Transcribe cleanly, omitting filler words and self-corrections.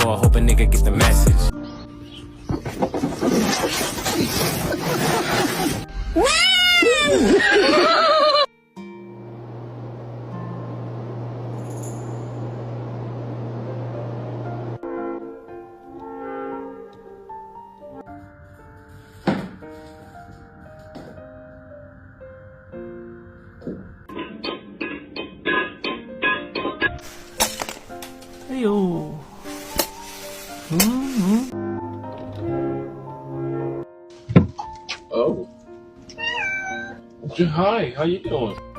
for. I hope a nigga get the message. Heyo. Oh. Hi, how you doing?